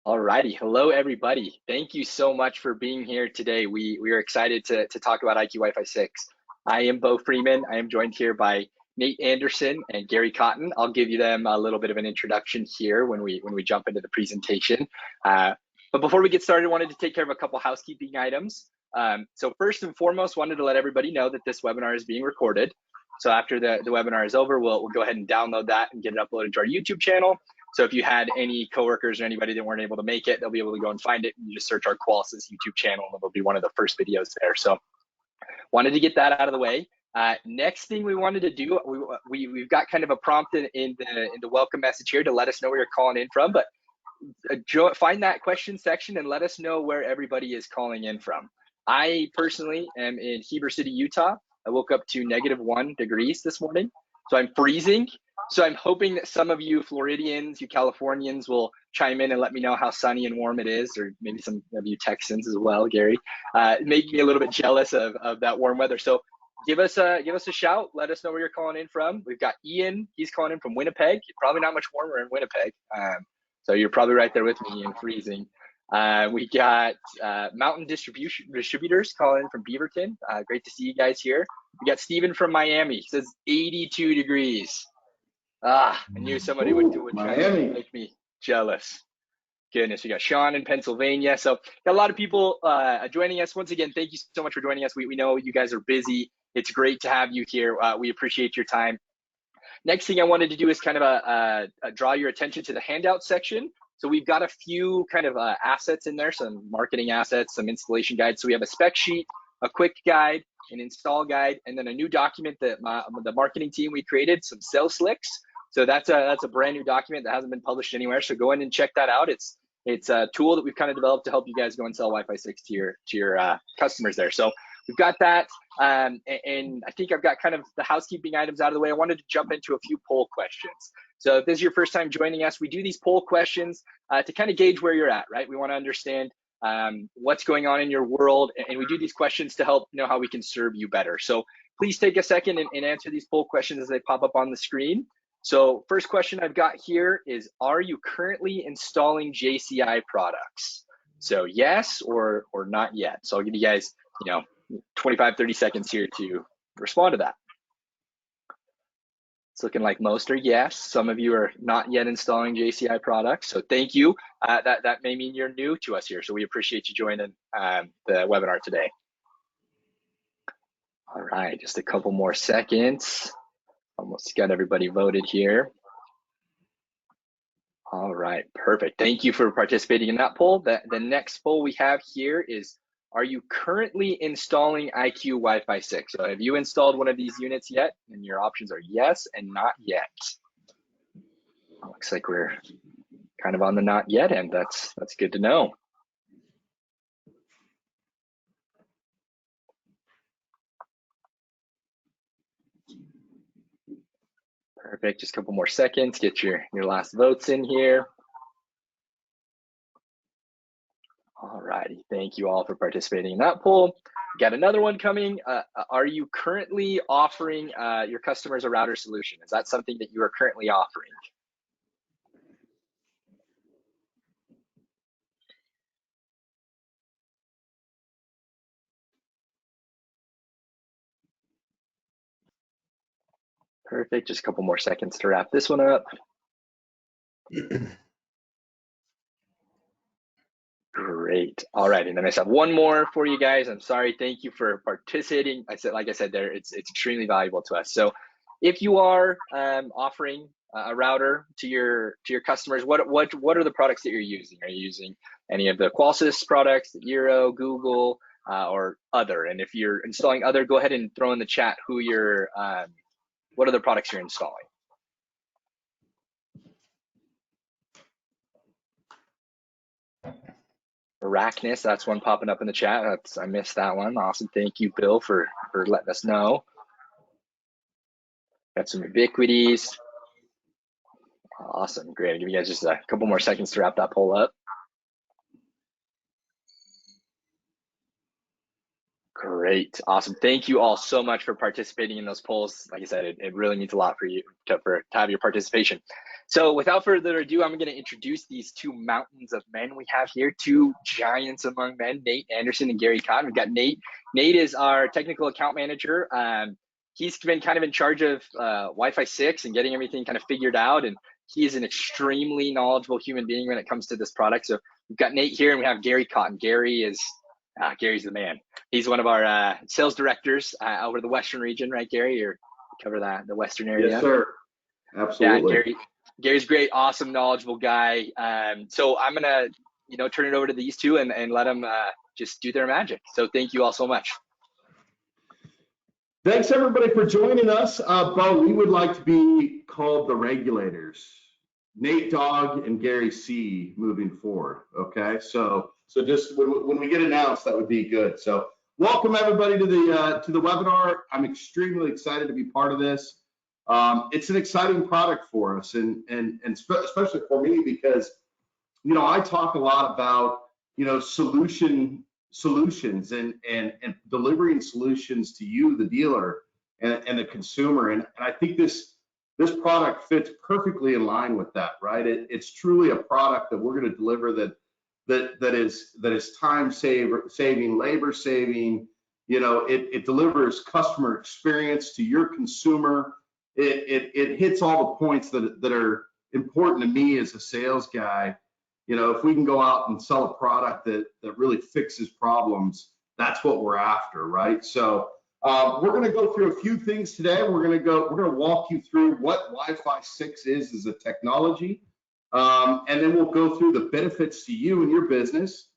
All righty. Hello, everybody. Thank you so much for being here today. We are excited to talk about IQ Wi-Fi 6. I am Bo Freeman. I am joined here by Nate Anderson and Gary Cotton. I'll give you them a little bit of an introduction here when we jump into the presentation. But before we get started, I wanted to take care of a couple housekeeping items. So first and foremost, wanted to let everybody know that this webinar is being recorded. So after the webinar is over, we'll go ahead and download that and get it uploaded to our YouTube channel. So if you had any coworkers or anybody that weren't able to make it, they'll be able to go and find it. You just search our Qualysys YouTube channel and it'll be one of the first videos there. So wanted to get that out of the way. Next thing we wanted to do, we've got kind of a prompt in the welcome message here to let us know where you're calling in from, but find that question section and let us know where everybody is calling in from. I personally am in Heber City, Utah. I woke up to -1 degrees this morning, so I'm freezing. So I'm hoping that some of you Floridians, you Californians will chime in and let me know how sunny and warm it is, or maybe some of you Texans as well, Gary. Make me a little bit jealous of that warm weather. So give us a shout. Let us know where you're calling in from. We've got Ian. He's calling in from Winnipeg. Probably not much warmer in Winnipeg. So you're probably right there with me, Ian, freezing. We got Mountain Distributors calling in from Beaverton. Great to see you guys here. We got Steven from Miami. He says 82 degrees. I knew somebody would try to make me jealous. Goodness, we got Sean in Pennsylvania. So got a lot of people joining us. Once again, thank you so much for joining us. We know you guys are busy. It's great to have you here. We appreciate your time. Next thing I wanted to do is kind of draw your attention to the handout section. So we've got a few kind of assets in there, some marketing assets, some installation guides. So we have a spec sheet, a quick guide, an install guide, and then a new document that the marketing team we created, some sales slicks. So that's a brand new document that hasn't been published anywhere. So go in and check that out. It's a tool that we've kind of developed to help you guys go and sell Wi-Fi 6 to your customers there. So we've got that, and I think I've got kind of the housekeeping items out of the way. I wanted to jump into a few poll questions. So if this is your first time joining us, we do these poll questions to kind of gauge where you're at, right? We want to understand what's going on in your world, and we do these questions to help know how we can serve you better. So please take a second and answer these poll questions as they pop up on the screen. So first question I've got here is, are you currently installing JCI products? So yes or not yet. So I'll give you guys, 25, 30 seconds here to respond to that. It's looking like most are yes. Some of you are not yet installing JCI products. So thank you. That may mean you're new to us here. So we appreciate you joining the webinar today. All right, just a couple more seconds. Almost got everybody voted here. All right, perfect. Thank you for participating in that poll. The next poll we have here is, are you currently installing IQ Wi-Fi 6? So have you installed one of these units yet? And your options are yes and not yet. Looks like we're kind of on the not yet end. That's good to know. Perfect, just a couple more seconds, get your last votes in here. All righty, thank you all for participating in that poll. Got another one coming. Are you currently offering your customers a router solution? Is that something that you are currently offering? Perfect, just a couple more seconds to wrap this one up. Great. All right, and then I just have one more for you guys. I'm sorry. Thank you for participating. Like I said there, it's extremely valuable to us. So if you are offering a router to your customers, what are the products that you're using? Are you using any of the Qualysys products, Eero, Google, or other? And if you're installing other, go ahead and throw in the chat who you're what other products you're installing. Arachnus, that's one popping up in the chat. I missed that one. Awesome. Thank you, Bill, for letting us know. Got some ubiquities. Awesome. Great. I'll give you guys just a couple more seconds to wrap that poll up. Great. Awesome. Thank you all so much for participating in those polls. Like I said, it really means a lot for you to have your participation. So without further ado, I'm going to introduce these two mountains of men we have here, two giants among men, Nate Anderson and Gary Cotton. We've got Nate. Nate is our technical account manager. He's been kind of in charge of Wi-Fi 6 and getting everything kind of figured out. And he is an extremely knowledgeable human being when it comes to this product. So we've got Nate here and we have Gary Cotton. Gary's the man. He's one of our sales directors over the Western region, right, Gary? Or cover that, the Western area? Yes, sir. Absolutely. Yeah, Gary's great, awesome, knowledgeable guy. So I'm gonna, turn it over to these two and let them just do their magic. So thank you all so much. Thanks everybody for joining us. Bo, we would like to be called the regulators, Nate Dogg and Gary C moving forward. Okay, so just when we get announced, that would be good. So welcome everybody to the webinar. I'm extremely excited to be part of this. It's an exciting product for us, and especially for me because I talk a lot about solutions and delivering solutions to you, the dealer, and the consumer. And I think this product fits perfectly in line with that, right? It's truly a product that we're going to deliver that is time saving, labor saving. It delivers customer experience to your consumer. It hits all the points that are important to me as a sales guy. If we can go out and sell a product that really fixes problems, that's what we're after, right? So we're going to go through a few things today. We're going to walk you through what Wi-Fi 6 is as a technology, and then we'll go through the benefits to you and your business,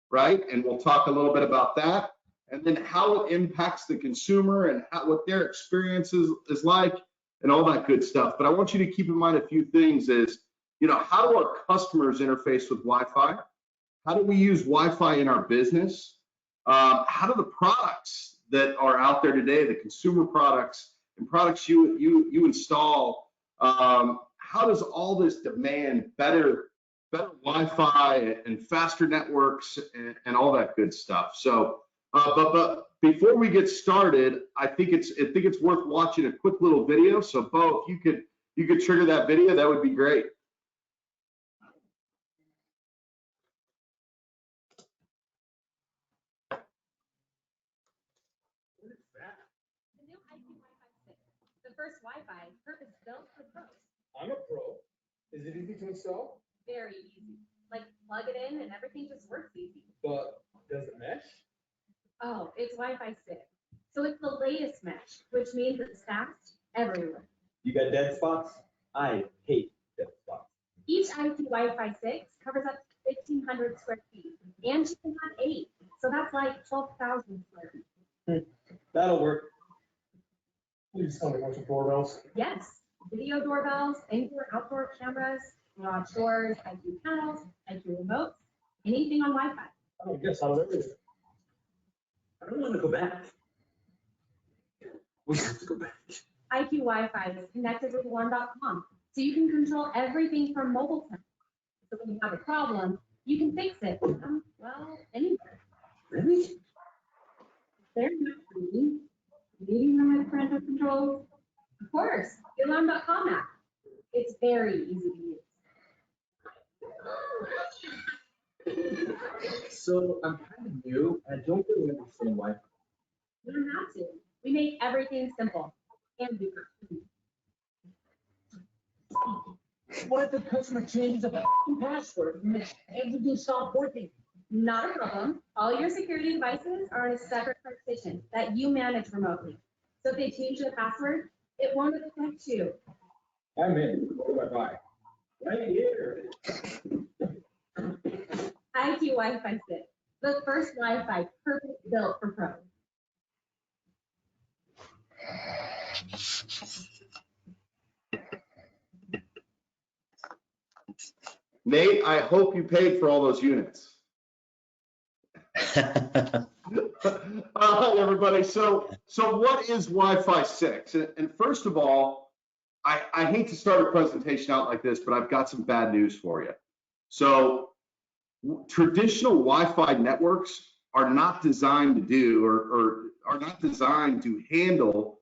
right? And we'll talk a little bit about that, and then how it impacts the consumer and what their experience is like, and all that good stuff. But I want you to keep in mind a few things is, how do our customers interface with Wi-Fi? How do we use Wi-Fi in our business? How do the products that are out there today, the consumer products and products you install, how does all this demand better Wi-Fi and faster networks and all that good stuff? So, but before we get started, I think it's worth watching a quick little video. So, Bo, if you could trigger that video, that would be great. The first Wi-Fi purpose-built for pros. I'm a pro. Is it easy to install? Very easy. Like plug it in and everything just works easy. But does it mesh? Oh, it's Wi-Fi 6. So it's the latest mesh, which means it's fast everywhere. You got dead spots? I hate dead spots. Each IP Wi-Fi 6 covers up to 1,500 square feet, and you can have 8. So that's like 12,000 square feet. That'll work. You just tell me bunch of doorbells. Yes, video doorbells, indoor, outdoor cameras, garage doors, IQ panels, IQ remotes, anything on Wi-Fi. I guess I'll everything. I don't want to go back. We have to go back. IQ Wi-Fi is connected with alarm.com, so you can control everything from mobile phones. So when you have a problem, you can fix it. Well, anywhere. Really? There's no free. Meeting room with parental controls. Of course, the alarm.com app. It's very easy to use. So I'm kind of new and I don't really understand Wi-Fi. You don't have to. We make everything simple and do it. What if the customer changes a password and everything stops working? Not a problem. All your security devices are on a separate partition that you manage remotely. So if they change the password, it won't affect you. I'm in. What do I buy? Right here. IQ Wi-Fi 6, the first Wi-Fi purpose-built for pros. Nate, I hope you paid for all those units. All right, everybody. So what is Wi-Fi 6? And first of all, I hate to start a presentation out like this, but I've got some bad news for you. So traditional Wi-Fi networks are not designed to do or are not designed to handle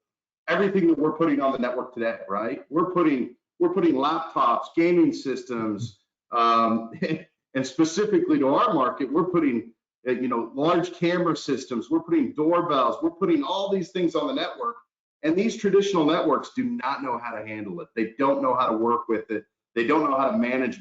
everything that we're putting on the network today, right? We're putting laptops, gaming systems, and specifically to our market, we're putting large camera systems, we're putting doorbells, we're putting all these things on the network. And these traditional networks do not know how to handle it. They don't know how to work with it. They don't know how to manage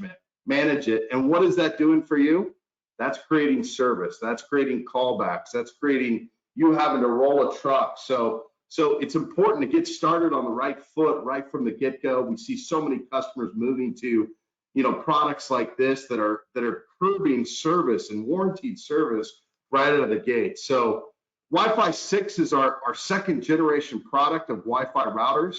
it. And what is that doing for you? That's creating service. That's creating callbacks. That's creating you having to roll a truck. So it's important to get started on the right foot right from the get-go. We see so many customers moving to, products like this that are proving service and warranted service right out of the gate. So Wi-Fi 6 is our second generation product of Wi-Fi routers.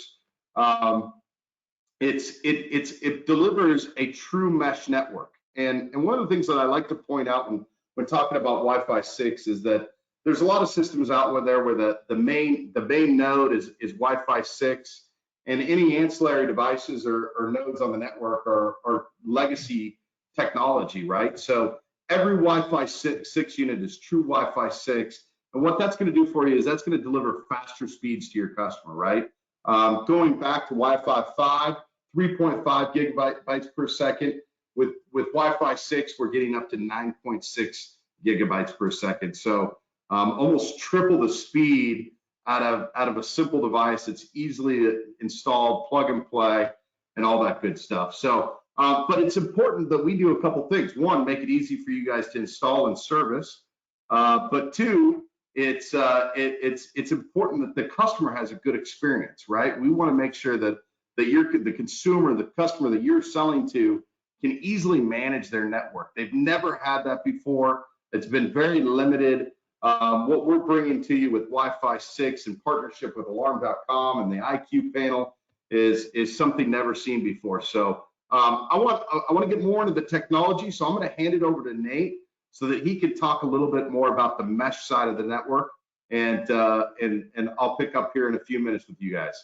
It delivers a true mesh network. And one of the things that I like to point out when talking about Wi-Fi 6 is that there's a lot of systems out there where the main node is Wi-Fi 6, and any ancillary devices or nodes on the network are legacy technology, right? So every Wi-Fi 6 unit is true Wi-Fi 6. And what that's going to do for you is that's going to deliver faster speeds to your customer, right? Going back to Wi-Fi 5, 3.5 gigabytes per second. With Wi-Fi 6, we're getting up to 9.6 gigabytes per second. So almost triple the speed out of a simple device that's easily installed, plug and play, and all that good stuff. So, but it's important that we do a couple things. One, make it easy for you guys to install and service. But two, it's important that the customer has a good experience, right? We want to make sure that the consumer, the customer that you're selling to, can easily manage their network. They've never had that before. It's been very limited. What we're bringing to you with Wi-Fi 6 in partnership with Alarm.com and the IQ panel is something never seen before. So I want to get more into the technology. So I'm going to hand it over to Nate so that he can talk a little bit more about the mesh side of the network, and I'll pick up here in a few minutes with you guys.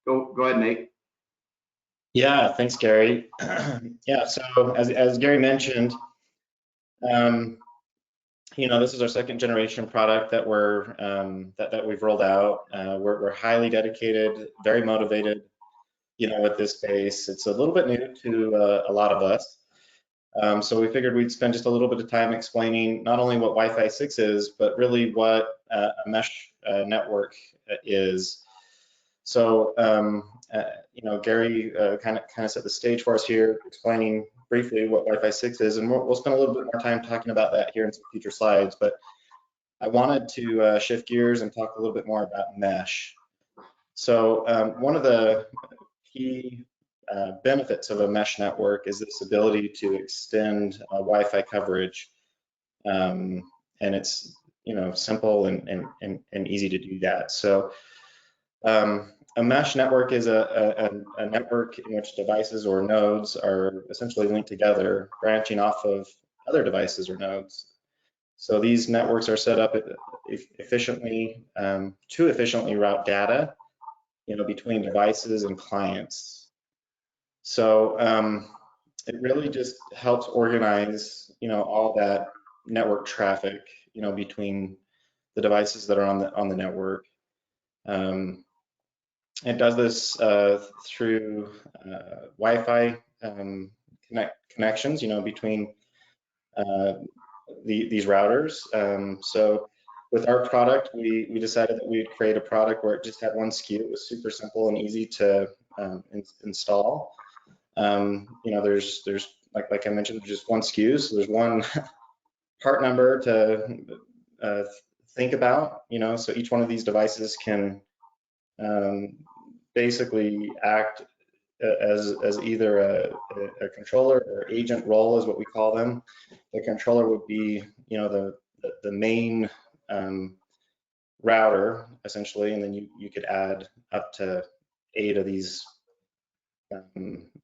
Go ahead, Nate. Yeah, thanks, Gary. Yeah, so as Gary mentioned, this is our second generation product that that we've rolled out. We're highly dedicated, very motivated, with this space. It's a little bit new to a lot of us. So we figured we'd spend just a little bit of time explaining not only what Wi-Fi 6 is, but really what a mesh network is. So, Gary kind of set the stage for us here, explaining briefly what Wi-Fi 6 is, and we'll spend a little bit more time talking about that here in some future slides. But I wanted to shift gears and talk a little bit more about mesh. So one of the key benefits of a mesh network is this ability to extend Wi-Fi coverage, and it's simple and easy to do that. So a mesh network is a network in which devices or nodes are essentially linked together, branching off of other devices or nodes. So these networks are set up efficiently to efficiently route data, between devices and clients. So it really just helps organize, all that network traffic, between the devices that are on the network. It does this through Wi-Fi connections, between these routers. So with our product, we decided that we'd create a product where it just had one SKU. It was super simple and easy to install. There's like I mentioned, there's just one SKU, so there's one part number to think about. So each one of these devices can basically act as either a controller or agent role, is what we call them. The controller would be, the main router essentially, and then you could add up to 8 of these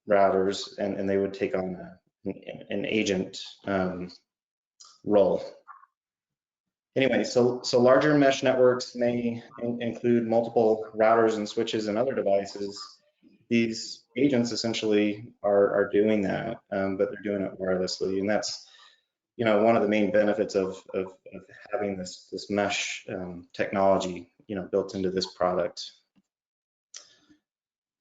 routers, and they would take on an agent role. Anyway, so larger mesh networks may include multiple routers and switches and other devices. These agents essentially are doing that, but they're doing it wirelessly, and that's one of the main benefits of having this mesh technology, built into this product.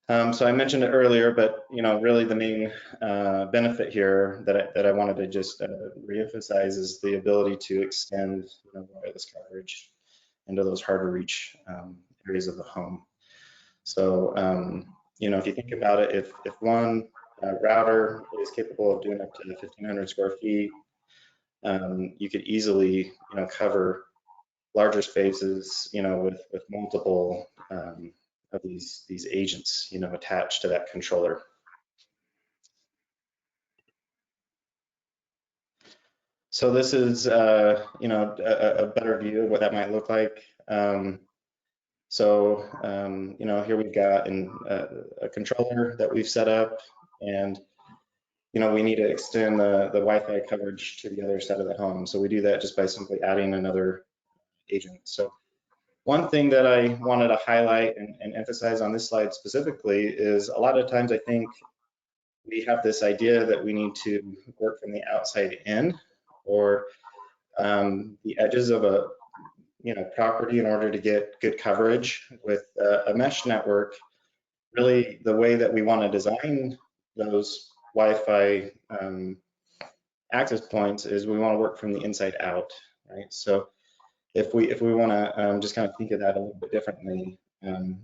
So I mentioned it earlier, but really the main benefit here that I wanted to just reemphasize is the ability to extend wireless coverage into those hard to reach areas of the home. So if you think about it, if one router is capable of doing up to 1,500 square feet, you could easily cover larger spaces with multiple of these agents attached to that controller. So this is a better view of what that might look like. Here we've got a controller that we've set up, and we need to extend the Wi-Fi coverage to the other side of the home. So we do that just by simply adding another agent. So one thing that I wanted to highlight and emphasize on this slide specifically is a lot of times I think we have this idea that we need to work from the outside in, or the edges of a property in order to get good coverage. With a mesh network, really the way that we want to design those Wi-Fi access points is we want to work from the inside out, right? So if we want to just kind of think of that a little bit differently,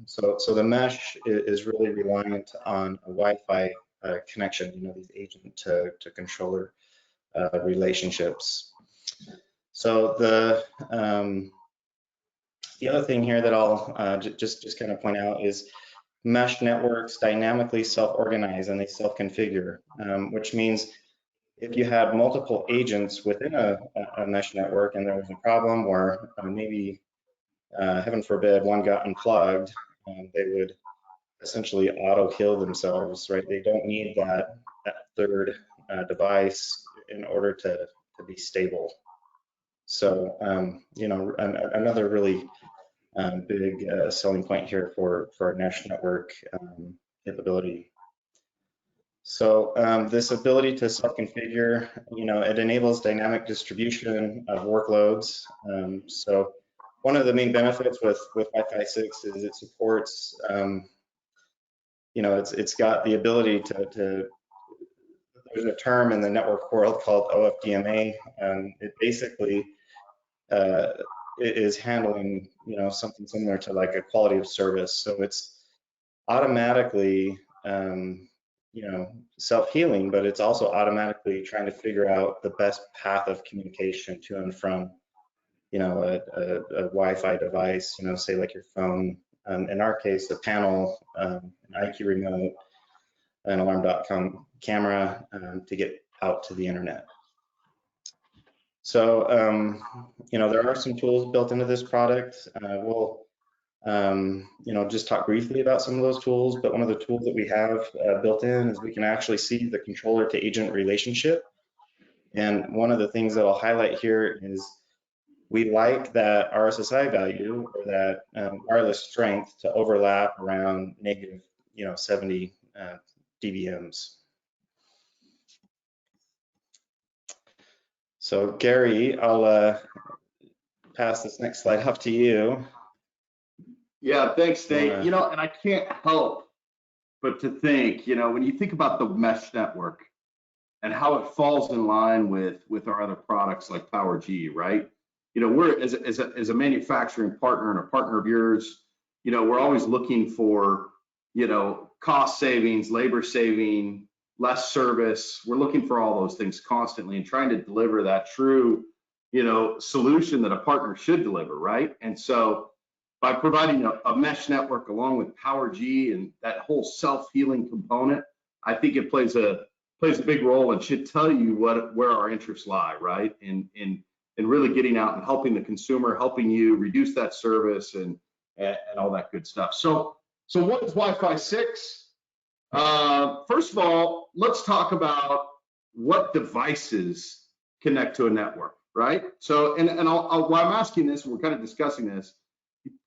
so the mesh is really reliant on a Wi-Fi connection, these agent to controller relationships. So the other thing here that I'll just kind of point out is mesh networks dynamically self-organize and they self-configure, which means if you had multiple agents within a mesh network and there was a problem where maybe, heaven forbid, one got unplugged, they would essentially auto-kill themselves, right? They don't need that third device in order to be stable. So, another really big selling point here for our mesh network capability. So this ability to self-configure, it enables dynamic distribution of workloads. So one of the main benefits with Wi-Fi 6 is it supports, it's got the ability to there's a term in the network world called OFDMA, and it basically it is handling, something similar to like a quality of service. So it's automatically, self-healing, but it's also automatically trying to figure out the best path of communication to and from, a Wi-Fi device, say like your phone, in our case, a panel, an IQ remote, an alarm.com camera to get out to the internet. So, there are some tools built into this product. We'll just talk briefly about some of those tools, but one of the tools that we have built in is we can actually see the controller to agent relationship. And one of the things that I'll highlight here is we like that RSSI value, or that wireless strength, to overlap around negative 70 dBms. So Gary, I'll pass this next slide off to you. Yeah, thanks, Nate. And I can't help but to think, when you think about the mesh network and how it falls in line with our other products like PowerG, right? We're as a manufacturing partner and a partner of yours, we're always looking for, cost savings, labor saving, less service. We're looking for all those things constantly and trying to deliver that true, solution that a partner should deliver, right? And so by providing a mesh network along with PowerG and that whole self-healing component, I think it plays a big role and should tell you where our interests lie, right? In really getting out and helping the consumer, helping you reduce that service and all that good stuff. So what is Wi-Fi 6? First of all, let's talk about what devices connect to a network, right? So, while I'm asking this, we're kind of discussing this,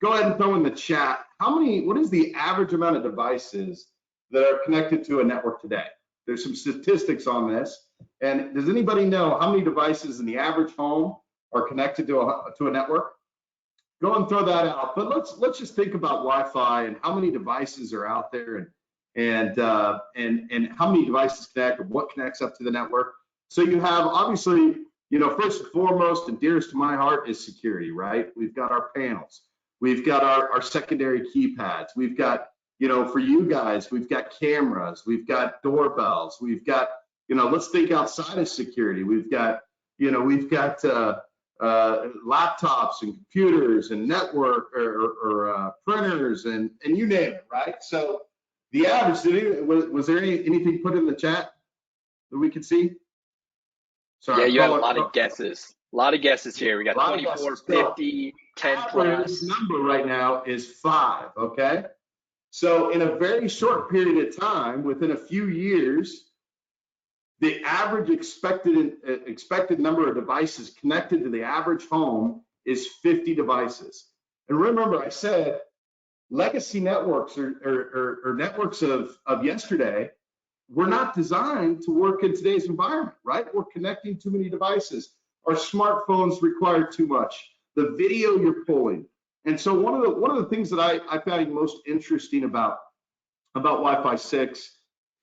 go ahead and throw in the chat, what is the average amount of devices that are connected to a network today? There's some statistics on this. And does anybody know how many devices in the average home are connected to a network? Go and throw that out. But let's just think about Wi-Fi and how many devices are out there, and how many devices connect, or what connects up to the network. So you have, obviously, first and foremost and dearest to my heart is security, right? We've got our panels, we've got our secondary keypads, we've got, for you guys, we've got cameras, we've got doorbells, we've got, let's think outside of security. We've got laptops and computers and network or printers and you name it, right? So the average, was there anything put in the chat that we could see? Sorry, Yeah, you had a lot of guesses. A lot of guesses here. We got 24, 50, 10 plus. Number right now is 5, okay? So in a very short period of time, within a few years, the average expected number of devices connected to the average home is 50 devices. And remember, I said legacy networks or networks of yesterday were not designed to work in today's environment, right? We're connecting too many devices. Our smartphones require too much. The video you're pulling. And so one of the things that I found most interesting about Wi-Fi 6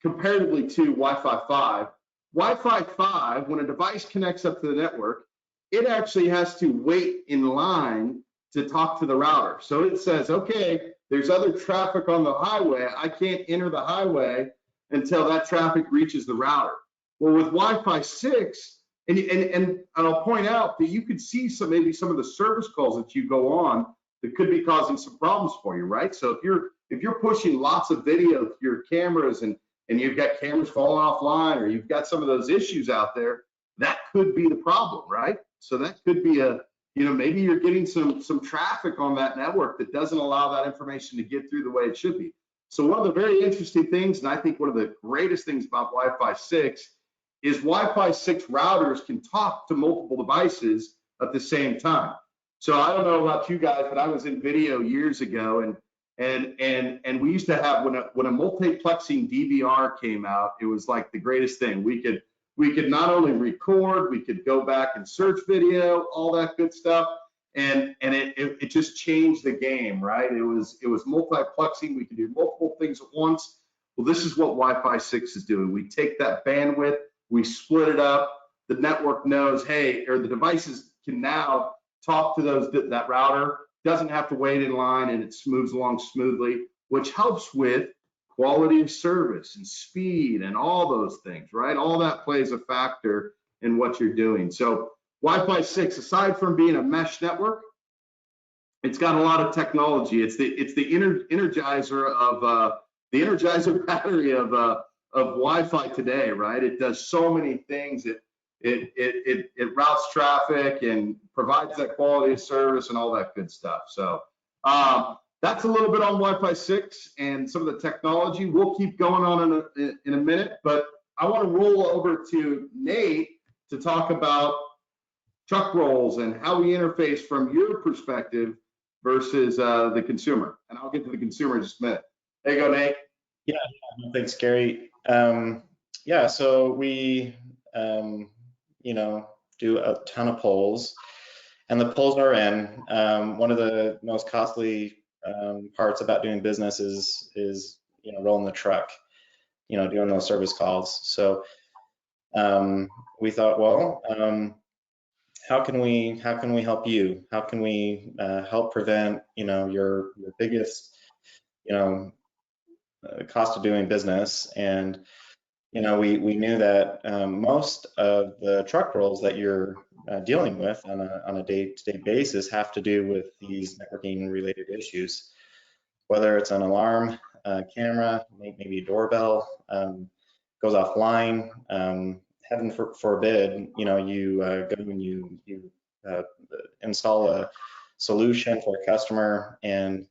comparatively to Wi-Fi 5, Wi-Fi 5, when a device connects up to the network, it actually has to wait in line to talk to the router. So it says, okay, there's other traffic on the highway. I can't enter the highway until that traffic reaches the router. Well, with Wi-Fi 6, and I'll point out that you could see maybe some of the service calls that you go on that could be causing some problems for you, right? So if you're pushing lots of video to your cameras and you've got cameras falling offline, or you've got some of those issues out there, that could be the problem, right? So that could be maybe you're getting some traffic on that network that doesn't allow that information to get through the way it should be. So one of the very interesting things, and I think one of the greatest things about Wi-Fi 6 is Wi-Fi 6 routers can talk to multiple devices at the same time. So I don't know about you guys, but I was in video years ago, and we used to have, when a multiplexing DVR came out, it was like the greatest thing. We could not only record, we could go back and search video, all that good stuff. And it just changed the game, right? It was multiplexing. We could do multiple things at once. Well, this is what Wi-Fi 6 is doing. We take that bandwidth, we split it up. The network knows, hey, or the devices can now talk to that router. Doesn't have to wait in line, and it moves along smoothly, which helps with quality of service and speed and all those things, right? All that plays a factor in what you're doing. So Wi-Fi 6, aside from being a mesh network, it's got a lot of technology. It's the energizer of the energizer battery of Wi-Fi today, right? It does so many things. It routes traffic and provides that quality of service and all that good stuff. So that's a little bit on Wi-Fi 6 and some of the technology. We'll keep going on in a minute, but I want to roll over to Nate to talk about truck rolls and how we interface from your perspective versus the consumer. And I'll get to the consumer in just a minute. There you go, Nate. Yeah, thanks, Gary. Yeah, so we, do a ton of polls, and the polls are in. One of the most costly parts about doing business is rolling the truck, doing those service calls. So we thought, well, how can we help you? How can we help prevent your biggest cost of doing business? And we knew that most of the truck rolls that you're dealing with on a day-to-day basis have to do with these networking related issues, whether it's an alarm, camera, maybe a doorbell goes offline. Heaven forbid, you go and you install a solution for a customer, and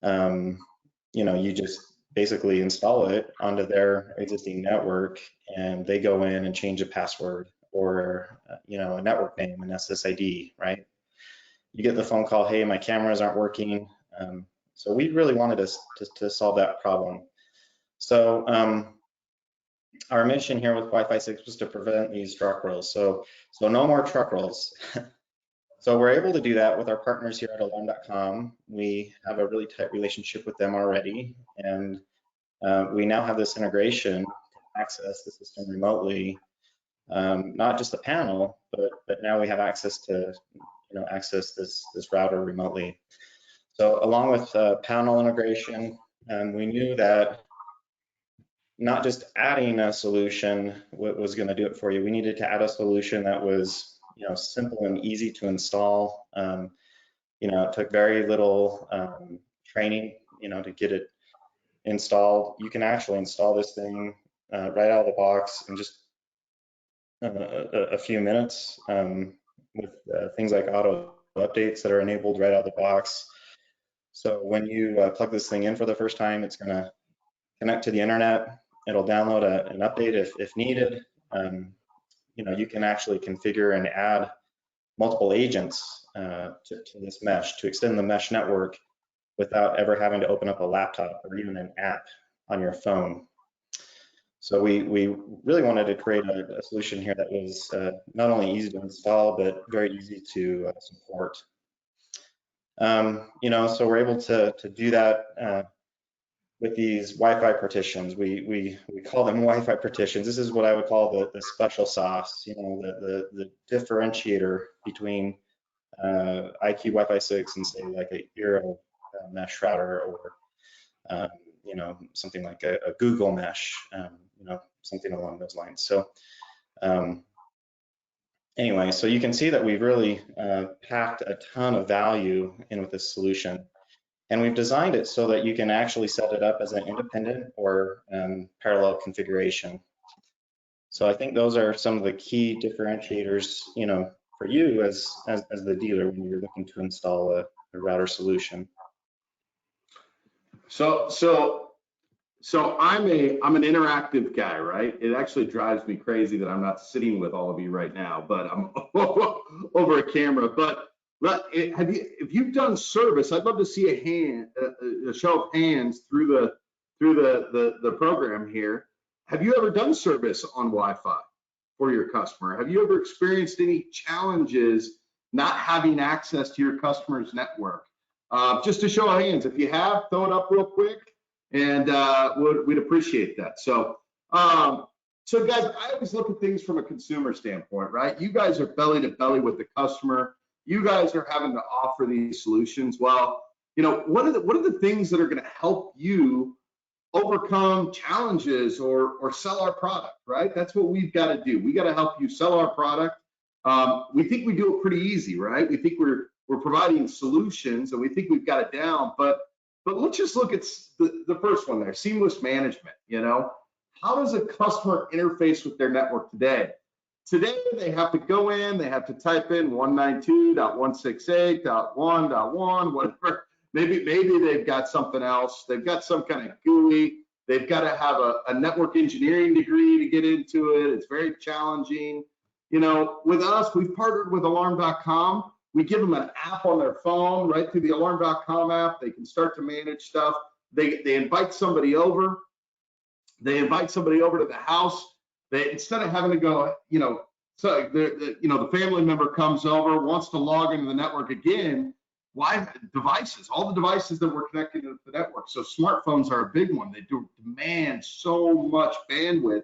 you just basically install it onto their existing network, and they go in and change a password or a network name and SSID, right? You get the phone call, hey, my cameras aren't working. So we really wanted to solve that problem. So our mission here with Wi-Fi 6 was to prevent these truck rolls. So no more truck rolls. So we're able to do that with our partners here at alarm.com. We have a really tight relationship with them already, and we now have this integration to access the system remotely, not just the panel, but now we have access to access this router remotely. So along with panel integration, we knew that not just adding a solution was going to do it for you. We needed to add a solution that was simple and easy to install. It took very little training, to get it installed. You can actually install this thing right out of the box in just a few minutes with things like auto updates that are enabled right out of the box. So when you plug this thing in for the first time, it's going to connect to the internet. It'll download an update if needed. You can actually configure and add multiple agents to this mesh to extend the mesh network without ever having to open up a laptop or even an app on your phone. So we really wanted to create a solution here that was not only easy to install, but very easy to support. So we're able to do that with these Wi-Fi partitions. We call them Wi-Fi partitions. This is what I would call the special sauce, the differentiator between IQ Wi-Fi 6 and say like a Eero mesh router, or something like a Google mesh, something along those lines. So anyway, so you can see that we've really packed a ton of value in with this solution. And we've designed it so that you can actually set it up as an independent or parallel configuration. So I think those are some of the key differentiators, for you as the dealer when you're looking to install a router solution. So I'm an interactive guy, right? It actually drives me crazy that I'm not sitting with all of you right now, but I'm over a camera. But if you've done service, I'd love to see a show of hands through the program here. Have you ever done service on Wi-Fi for your customer? Have you ever experienced any challenges not having access to your customer's network? Just a show of hands. If you have, throw it up real quick, and we'd appreciate that. So guys, I always look at things from a consumer standpoint, right? You guys are belly to belly with the customer. You guys are having to offer these solutions. Well, what are the things that are going to help you overcome challenges or sell our product, right? That's what we've got to do. We got to help you sell our product. We think we do it pretty easy, right? We think we're providing solutions, and we think we've got it down. But let's just look at the first one there, seamless management. How does a customer interface with their network today? Today, they have to go in, they have to type in 192.168.1.1, whatever. Maybe they've got something else. They've got some kind of GUI. They've got to have a network engineering degree to get into it. It's very challenging. With us, we've partnered with alarm.com. We give them an app on their phone, right through the alarm.com app. They can start to manage stuff. They invite somebody over. They invite somebody over to the house. Instead of having to go, the family member comes over, wants to log into the network again. Devices, all the devices that we're connected to the network. So smartphones are a big one. They do demand so much bandwidth.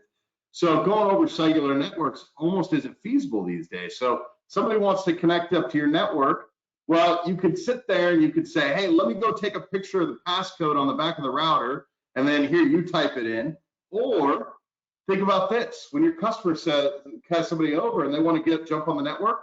So going over cellular networks almost isn't feasible these days. So somebody wants to connect up to your network. Well, you could sit there and you could say, hey, let me go take a picture of the passcode on the back of the router, and then here you type it in. Or think about this: when your customer has somebody over and they want to jump on the network,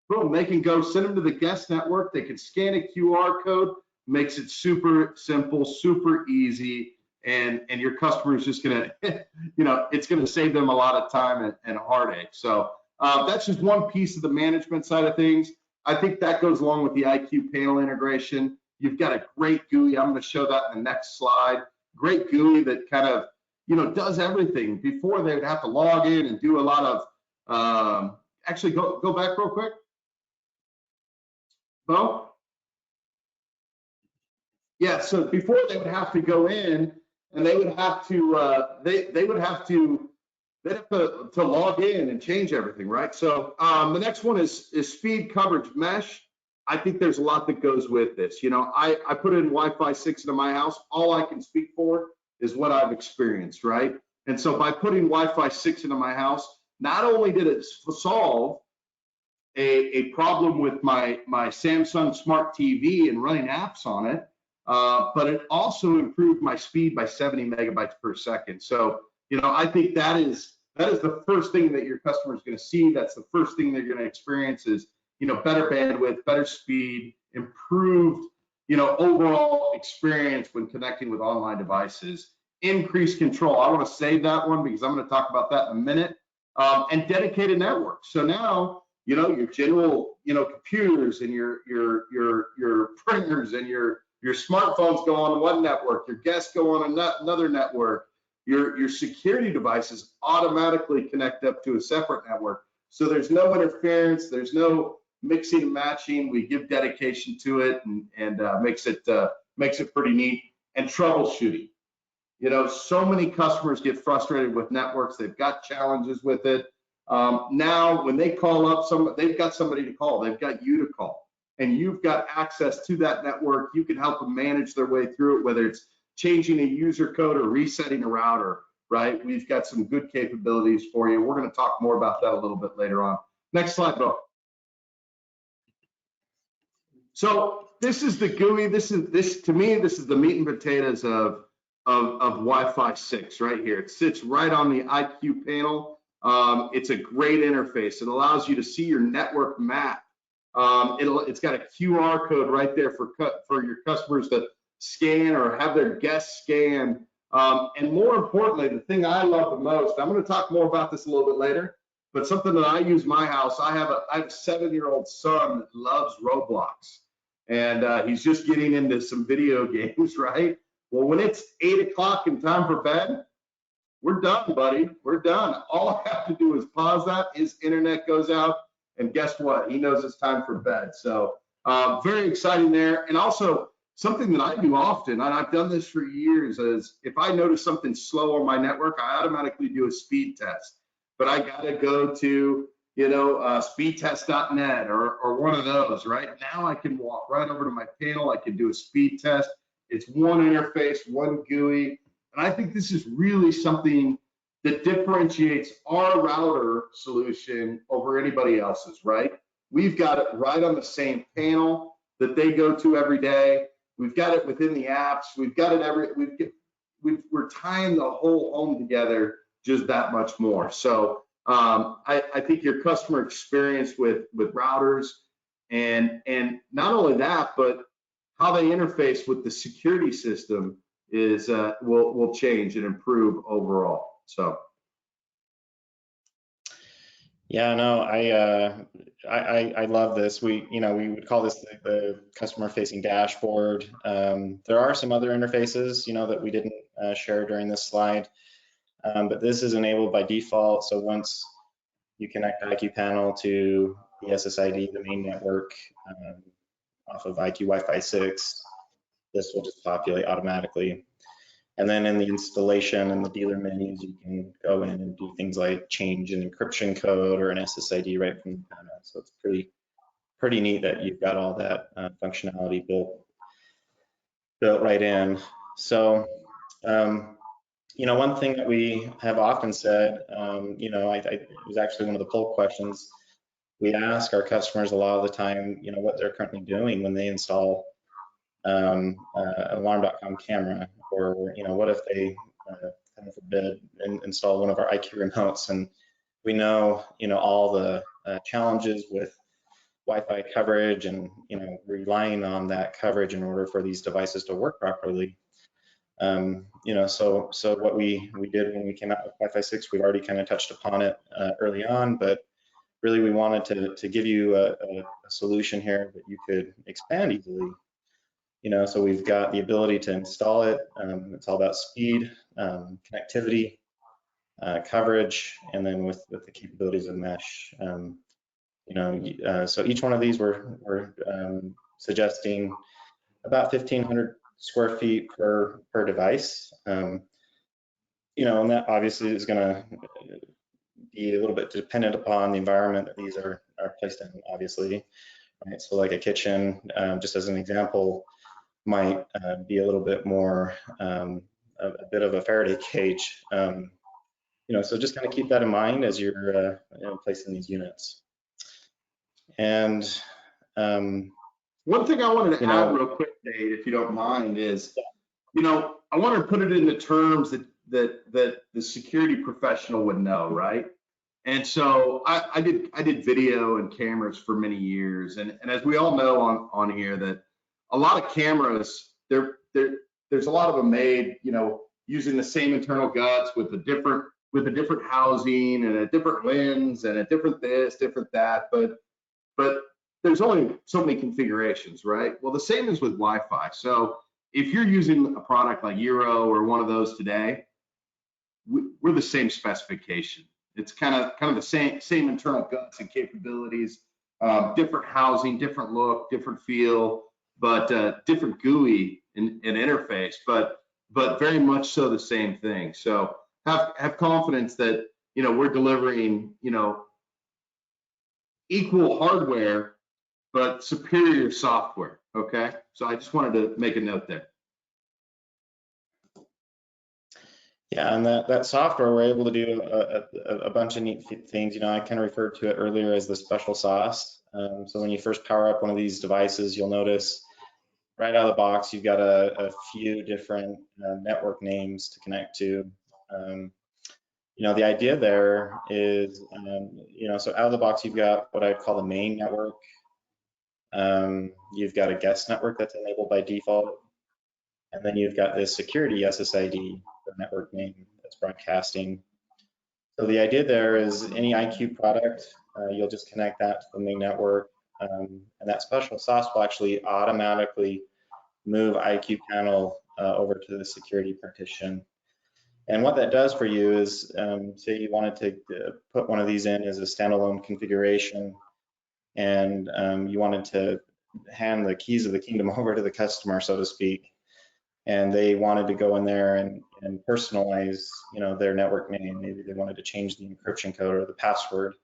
boom, they can go send them to the guest network. They can scan a QR code, makes it super simple, super easy, and your customer is just gonna, it's gonna save them a lot of time and heartache. So that's just one piece of the management side of things. I think that goes along with the IQ panel integration. You've got a great GUI. I'm gonna show that in the next slide. Great GUI that kind of, does everything. Before, they would have to log in and do a lot of, actually go back real quick. Bo? Yeah, so before they would have to go in and they would have to they'd have to log in and change everything, right? So the next one is speed coverage mesh. I think there's a lot that goes with this. You know, I put in Wi-Fi 6 into my house. All I can speak for is what I've experienced, right? And so by putting Wi-Fi 6 into my house, not only did it solve a problem with my Samsung Smart TV and running apps on it, but it also improved my speed by 70 megabytes per second. So, you know, I think that is the first thing that your customer is going to see. That's the first thing they're going to experience is, you know, better bandwidth, better speed, improved, you know, overall experience when connecting with online devices, increased control. I want to save that one because I'm going to talk about that in a minute. And dedicated networks. So now, you know, your general, you know, computers and your printers and your smartphones go on one network, your guests go on another network, your security devices automatically connect up to a separate network. So there's no interference, there's no mixing and matching. We give dedication to it and makes it pretty neat. And troubleshooting. You know, so many customers get frustrated with networks. They've got challenges with it. Now, when they call up, they've got somebody to call. They've got you to call, and you've got access to that network. You can help them manage their way through it, whether it's changing a user code or resetting a router, right? We've got some good capabilities for you. We're going to talk more about that a little bit later on. Next slide, Bill. So this is the GUI. To me, this is the meat and potatoes of Wi-Fi 6 right here. It sits right on the IQ panel. It's a great interface. It allows you to see your network map. It's got a QR code right there for your customers to scan or have their guests scan. And more importantly, the thing I love the most, I'm going to talk more about this a little bit later, but something that I use in my house, I have a 7-year-old son that loves Roblox. And he's just getting into some video games, right? Well, when it's 8 o'clock and time for bed, we're done, buddy. We're done. All I have to do is pause that. His internet goes out, and guess what? He knows it's time for bed. So very exciting there. And also something that I do often, and I've done this for years, is if I notice something slow on my network, I automatically do a speed test. But I got to go to, you know, speedtest.net or one of those, right? Now I can walk right over to my panel. I can do a speed test. It's one interface, one GUI. And I think this is really something that differentiates our router solution over anybody else's, right? We've got it right on the same panel that they go to every day. We've got it within the apps. We've got it we're tying the whole home together just that much more. So I think your customer experience with routers and not only that, but how they interface with the security system is will change and improve overall. So yeah, no, I love this. We would call this the customer facing dashboard. There are some other interfaces, that we didn't share during this slide, but this is enabled by default. So once you connect IQ panel to the SSID, the main network, off of IQ Wi-Fi 6, this will just populate automatically. And then in the installation and the dealer menus, you can go in and do things like change an encryption code or an SSID right from the panel. So it's pretty neat that you've got all that functionality built right in. So, one thing that we have often said, it was actually one of the poll questions. We ask our customers a lot of the time, what they're currently doing when they install an alarm.com camera, or what if they heaven forbid install one of our IQ remotes. And we know all the challenges with Wi-Fi coverage and relying on that coverage in order for these devices to work properly. So what we did when we came out with Wi-Fi 6, we've already kind of touched upon it early on, but really we wanted to give you a solution here that you could expand easily. So we've got the ability to install it. It's all about speed, connectivity, coverage, and then with the capabilities of mesh. So each one of these we're suggesting about 1,500 square feet per device. And that obviously is going to be a little bit dependent upon the environment that these are placed in, obviously. Right? So like a kitchen, just as an example, might be a little bit more, a bit of a Faraday cage. So just kind of keep that in mind as you're placing these units. And one thing I wanted to add real quick, Nate, if you don't mind, is, I want to put it into terms that the security professional would know, right? And so I did video and cameras for many years, and as we all know on here, that a lot of cameras, there's a lot of them made, using the same internal guts with a different housing and a different lens and a different this, different that, but there's only so many configurations, right? Well, the same is with Wi-Fi. So if you're using a product like Eero or one of those today, we're the same specification. It's kind of the same internal guts and capabilities, different housing, different look, different feel, but different GUI and interface, but very much so the same thing. So have confidence that we're delivering equal hardware but superior software. Okay, so I just wanted to make a note there. Yeah, and that software, we're able to do a bunch of neat things. I kind of referred to it earlier as the special sauce. So when you first power up one of these devices, you'll notice right out of the box, you've got a few different network names to connect to. The idea there is, so out of the box, you've got what I'd call the main network. You've got a guest network that's enabled by default. And then you've got this security SSID, the network name that's broadcasting. So the idea there is any IQ product, you'll just connect that to the main network. And that special sauce will actually automatically move IQ panel over to the security partition. And what that does for you is, say you wanted to put one of these in as a standalone configuration, and you wanted to hand the keys of the kingdom over to the customer, so to speak, and they wanted to go in there and personalize, their network name. Maybe they wanted to change the encryption code or the password,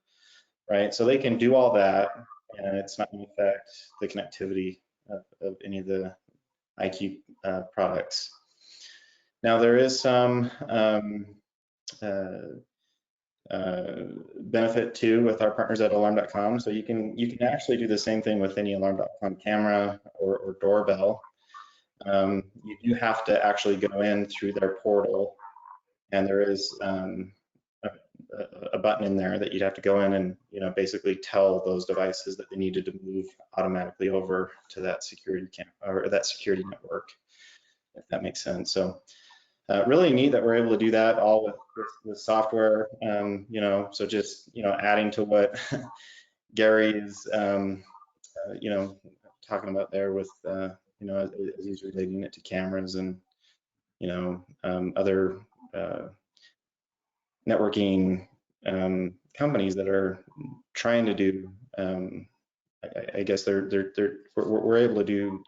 right? So they can do all that, and it's not going to affect the connectivity of any of the IQ products. Now there is some benefit too with our partners at alarm.com. So you can actually do the same thing with any alarm.com camera or doorbell. You do have to actually go in through their portal, and there is a button in there that you'd have to go in and basically tell those devices that they needed to move automatically over to that security or that security network, if that makes sense. So really neat that we're able to do that all with software. So just adding to what Gary is talking about there with as he's relating it to cameras and other networking companies that are trying to do. I guess we're able to do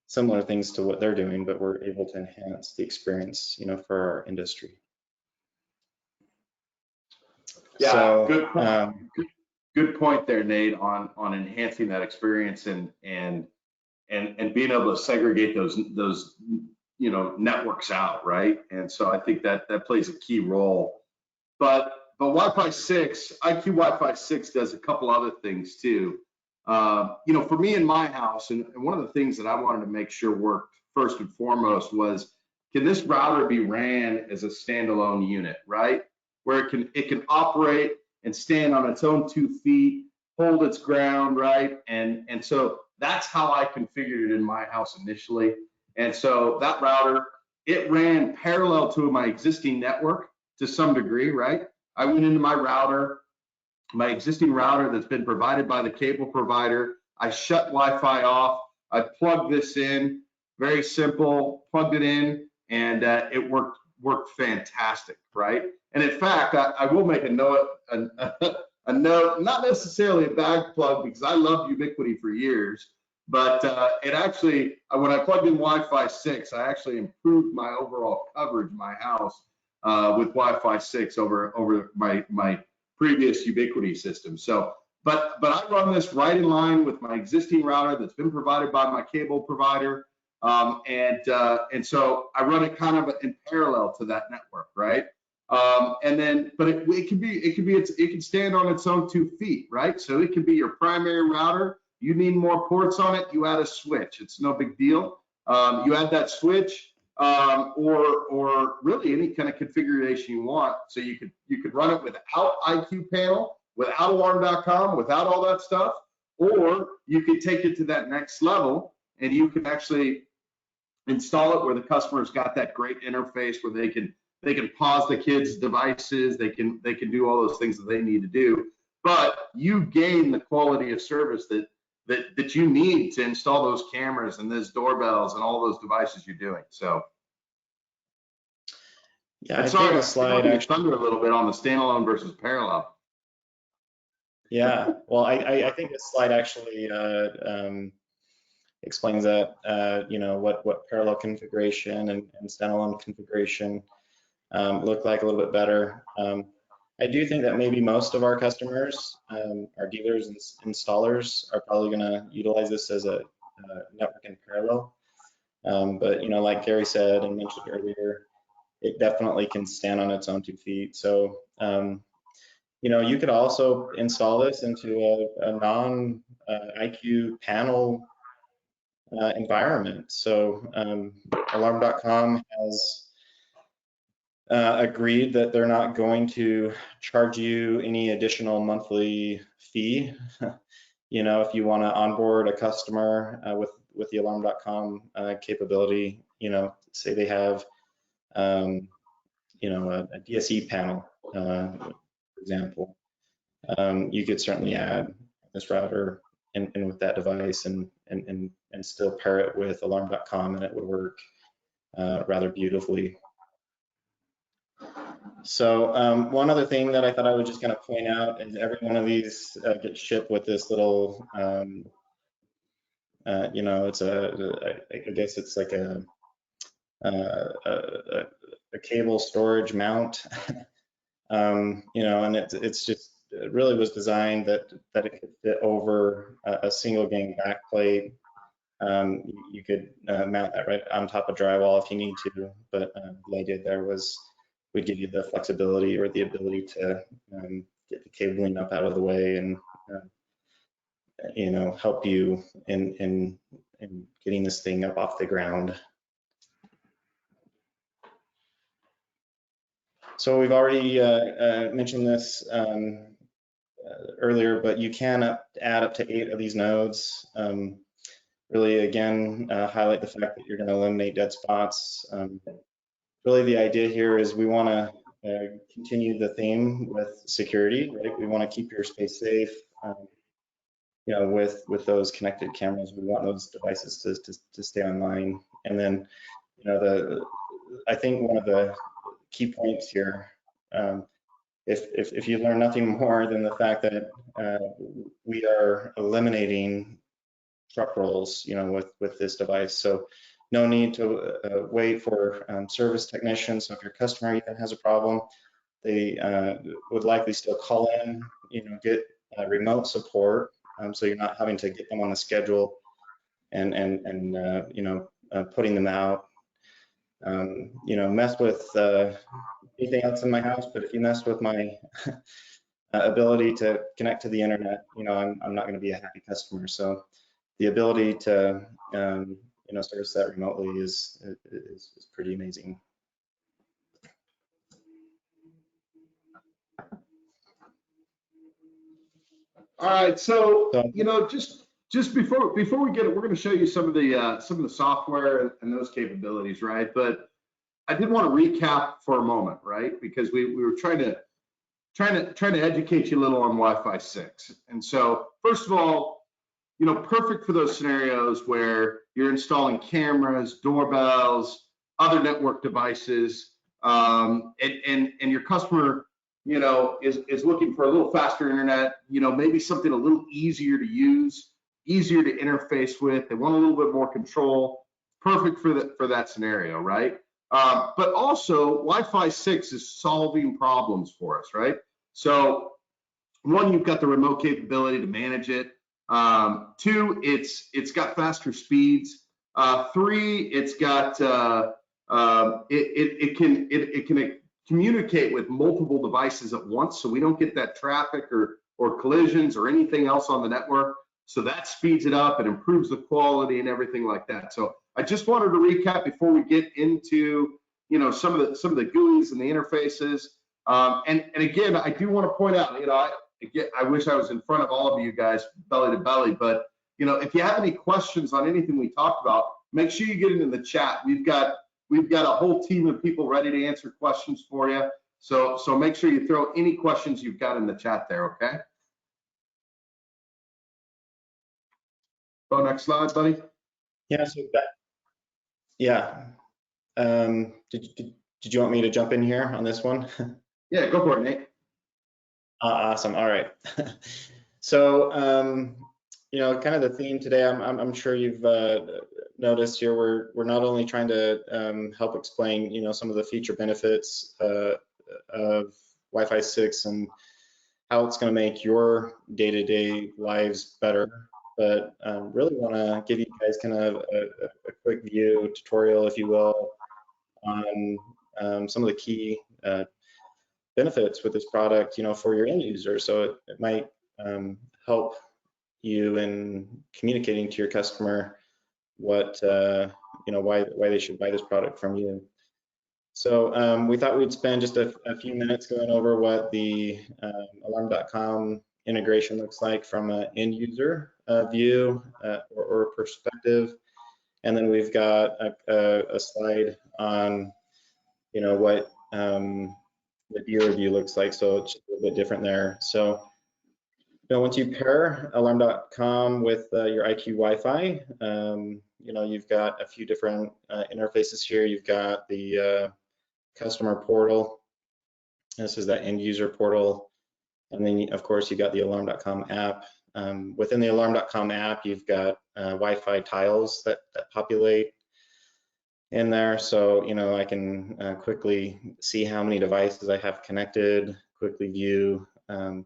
similar things to what they're doing, but we're able to enhance the experience, for our industry. Yeah, so, good point there, Nate, on enhancing that experience and being able to segregate those networks out, right? And so I think that plays a key role. But Wi-Fi 6, IQ Wi-Fi 6 does a couple other things too. For me in my house, and one of the things that I wanted to make sure worked first and foremost was, can this router be ran as a standalone unit, right? Where it can operate and stand on its own 2 feet, hold its ground, right? And so that's how I configured it in my house initially. And so that router, it ran parallel to my existing network to some degree, right? I went into my existing router that's been provided by the cable provider. I shut Wi-Fi off. I plugged this in, very simple, plugged it in, and it worked fantastic, right? And in fact, I will make a note, not necessarily a bag plug, because I loved Ubiquity for years, but it actually, when I plugged in Wi-Fi 6, I actually improved my overall coverage in my house with Wi-Fi 6 over my previous Ubiquity system. So, but I run this right in line with my existing router that's been provided by my cable provider, and so I run it kind of in parallel to that network, right? And then, but it can stand on its own 2 feet, right? So it can be your primary router. You need more ports on it, you add a switch. It's no big deal. You add that switch, or really any kind of configuration you want. So you could run it without IQ panel, without alarm.com, without all that stuff, or you could take it to that next level and you can actually install it where the customer's got that great interface where they can pause the kids' devices, they can do all those things that they need to do, but you gain the quality of service that you need to install those cameras and those doorbells and all those devices you're doing. So Yeah, I sorry, think the I'm slide your actually. thunder a little bit on the standalone versus parallel. Yeah, well, I think this slide actually explains that, you know, what parallel configuration and standalone configuration look like a little bit better. I do think that maybe most of our customers, our dealers and installers, are probably going to utilize this as a network in parallel. But you know, like Gary said and mentioned earlier, it definitely can stand on its own 2 feet. So you know, you could also install this into a non-IQ panel environment. So alarm.com has agreed that they're not going to charge you any additional monthly fee. You know, if you want to onboard a customer with the alarm.com capability, you know, say they have, you know, a DSE panel, for example, you could certainly add this router in with that device and still pair it with alarm.com, and it would work rather beautifully. So one other thing that I thought I would just kind of point out is every one of these gets shipped with this little, you know, it's I guess it's like a cable storage mount, you know, and it's just, it really was designed that it could fit over a single gang backplate. You could mount that right on top of drywall if you need to, but the idea there was we'd give you the flexibility or the ability to get the cabling up out of the way and you know, help you in getting this thing up off the ground. So we've already mentioned this earlier, but you can add up to 8 of these nodes. Really, again, highlight the fact that you're going to eliminate dead spots. Really, the idea here is we want to continue the theme with security, right? We want to keep your space safe. You know, with those connected cameras, we want those devices to stay online. And then, you know, I think one of the key points here, if you learn nothing more than the fact that we are eliminating truck rolls, you know, with this device. So no need to wait for service technicians. So if your customer even has a problem, they would likely still call in, you know, get remote support. So you're not having to get them on the schedule and you know, putting them out. You know, mess with anything else in my house, but if you mess with my ability to connect to the internet, you know, I'm not going to be a happy customer. So the ability to you know, service that remotely is pretty amazing. All right, so you know, just before we get it, we're going to show you some of the software and those capabilities, right? But I did want to recap for a moment, right? Because we were trying to educate you a little on Wi-Fi 6. And so first of all, you know, perfect for those scenarios where you're installing cameras, doorbells, other network devices, and your customer, you know, is looking for a little faster internet, you know, maybe something a little easier to use, easier to interface with. They want a little bit more control. Perfect for that scenario, right? But also Wi-Fi 6 is solving problems for us, right? So one, you've got the remote capability to manage it. Two, it's got faster speeds. Three, it's got it can communicate with multiple devices at once, so we don't get that traffic or collisions or anything else on the network. So that speeds it up and improves the quality and everything like that. So I just wanted to recap before we get into some of the GUIs and the interfaces. And again, I do want to point out, I wish I was in front of all of you guys belly to belly, but if you have any questions on anything we talked about, make sure you get it in the chat. We've got a whole team of people ready to answer questions for you. So make sure you throw any questions you've got in the chat there, okay? Go next slide, buddy. Yeah, so yeah. Did you want me to jump in here on this one? Yeah, go for it, Nate. Awesome. All right. So, kind of the theme today, I'm sure you've noticed here, we're not only trying to help explain, some of the feature benefits of Wi-Fi 6 and how it's going to make your day-to-day lives better, but really want to give you guys kind of a quick view tutorial, if you will, on some of the key benefits with this product, for your end user. So it might help you in communicating to your customer what why they should buy this product from you. So we thought we'd spend just a few minutes going over what the alarm.com integration looks like from an end user view or perspective, and then we've got a slide on what the dealer view looks like, so it's a little bit different there. So once you pair alarm.com with your IQ Wi-Fi, you've got a few different interfaces here. You've got the customer portal. This is that end user portal. And then, of course, you got the alarm.com app. Within the alarm.com app, you've got Wi-Fi tiles that populate in there. So, I can quickly see how many devices I have connected, quickly view, my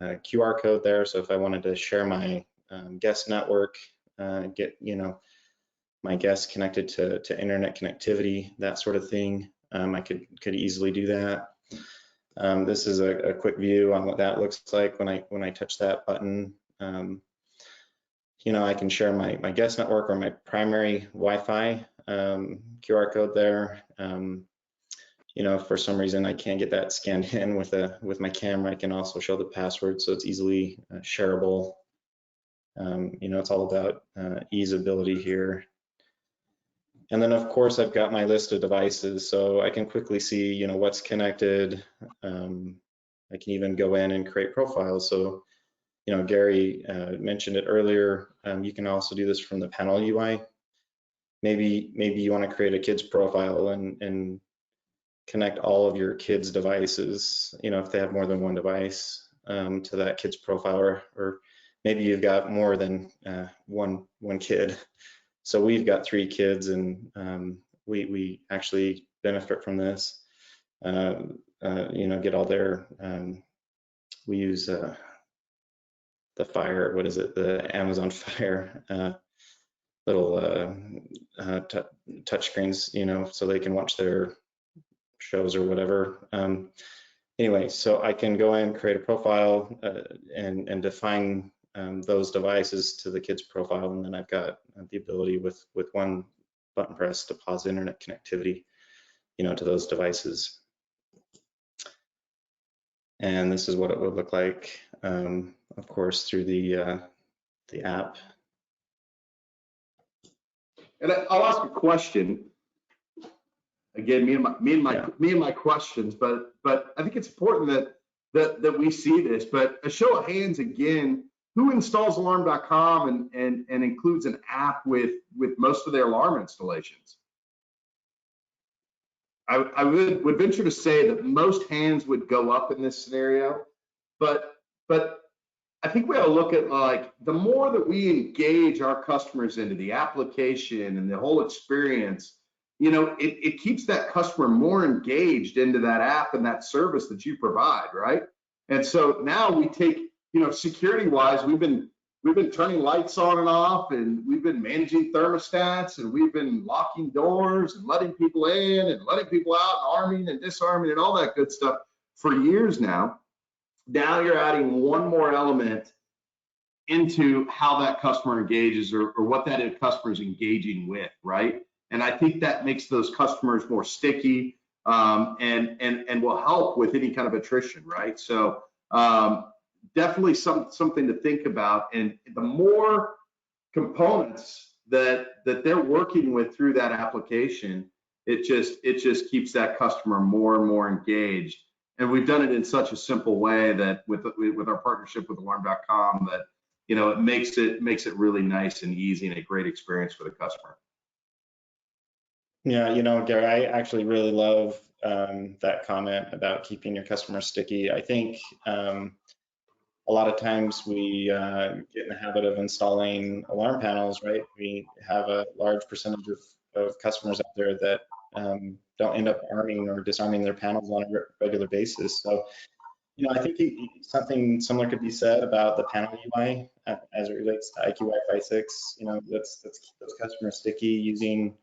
QR code there. So if I wanted to share my guest network, get, my guests connected to internet connectivity, that sort of thing, I could easily do that. This is a quick view on what that looks like when I touch that button. I can share my guest network or my primary Wi-Fi QR code there. If for some reason I can't get that scanned in with my camera, I can also show the password, so it's easily shareable. It's all about easeability here. And then, of course, I've got my list of devices, so I can quickly see, what's connected. I can even go in and create profiles. So, Gary mentioned it earlier. You can also do this from the panel UI. Maybe you want to create a kid's profile and connect all of your kids' devices, if they have more than one device, to that kid's profile, or maybe you've got more than one kid. So we've got 3 kids, and we actually benefit from this. Get all their, we use the Fire, what is it? The Amazon Fire little touch screens, so they can watch their shows or whatever. Anyway, so I can go in, create a profile, and define those devices to the kid's profile, and then I've got the ability with one button press to pause internet connectivity, to those devices. And this is what it would look like, of course, through the app. And I'll ask a question. Again, me and my questions, but I think it's important that we see this. But a show of hands again, who installs alarm.com and includes an app with most of their alarm installations? I would venture to say that most hands would go up in this scenario, but I think we ought to look at, like, the more that we engage our customers into the application and the whole experience, you know, it keeps that customer more engaged into that app and that service that you provide, right? And so now we take, you know, security wise, we've been turning lights on and off, and we've been managing thermostats, and we've been locking doors and letting people in and letting people out, and arming and disarming and all that good stuff for years now. Now you're adding one more element into how that customer engages, or what that customer is engaging with, right? And I think that makes those customers more sticky, and will help with any kind of attrition, right? So definitely something to think about. And the more components that they're working with through that application, it just keeps that customer more and more engaged. And we've done it in such a simple way that with our partnership with Alarm.com, that, you know, it makes it really nice and easy and a great experience for the customer. Yeah, you know, Gary, I actually really love that comment about keeping your customers sticky. I think a lot of times we get in the habit of installing alarm panels, right? We have a large percentage of customers out there that don't end up arming or disarming their panels on a regular basis. So, you know, I think something similar could be said about the panel UI as it relates to IQ Wi-Fi 6. You know, let's keep those customers sticky using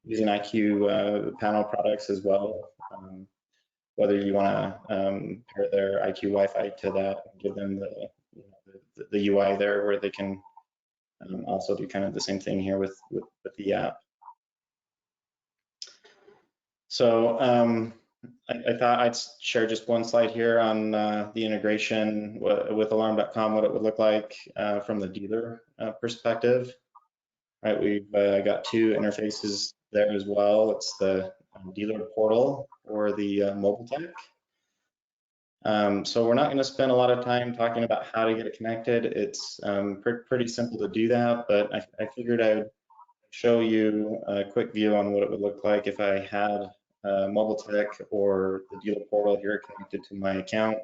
IQ panel products as well. Whether you want to pair their IQ Wi-Fi to that and give them the UI there, where they can also do kind of the same thing here with the app. So I thought I'd share just one slide here on the integration with Alarm.com, what it would look like from the dealer perspective. Right, we've got two interfaces there as well. It's the dealer portal or the mobile tech. So we're not going to spend a lot of time talking about how to get it connected. It's pretty simple to do that, but I figured I would show you a quick view on what it would look like if I had mobile tech or the dealer portal here connected to my account.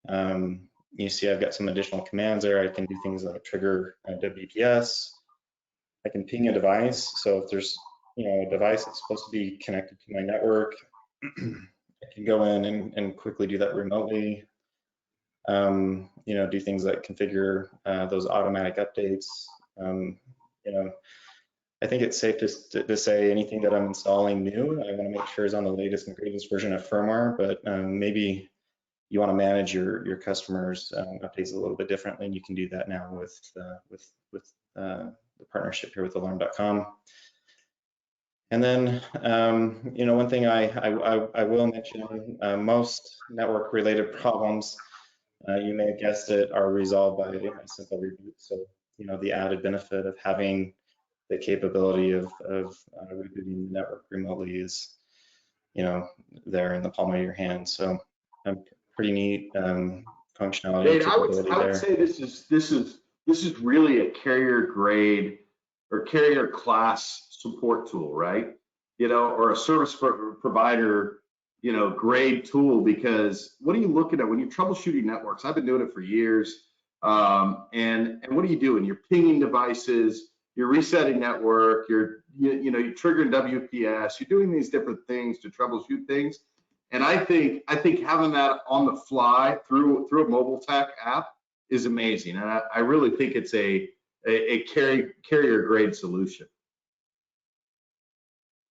You see I've got some additional commands there. I can do things like trigger WPS. I can ping a device. So if there's, you know, a device that's supposed to be connected to my network, I can go in and quickly do that remotely. You know, do things like configure those automatic updates. You know, I think it's safe to say anything that I'm installing new, I want to make sure is on the latest and greatest version of firmware, but maybe you want to manage your customers' updates a little bit differently, and you can do that now with the partnership here with Alarm.com. And then, you know, one thing I will mention, most network-related problems, you may have guessed it, are resolved by a simple reboot. So, you know, the added benefit of having the capability of rebooting the network remotely is, you know, there in the palm of your hand. So, pretty neat functionality. Dave, and I would capability say this is really a carrier grade or carrier class support tool, right? You know, or a service provider, you know, grade tool, because what are you looking at when you're troubleshooting networks? I've been doing it for years. And what are you doing? You're pinging devices, you're resetting network, you're triggering WPS, you're doing these different things to troubleshoot things. And I think having that on the fly through a mobile tech app is amazing. And I really think it's a carrier grade solution.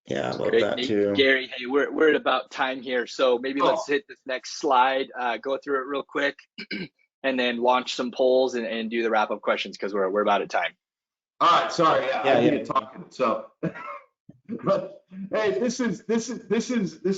Yeah, I love Great, that Nate, too. Gary, hey, we're at about time here, so maybe let's hit this next slide, go through it real quick, and then launch some polls and do the wrap up questions, because we're about at time. All right, sorry, Yeah, I didn't talking. So, but hey, this is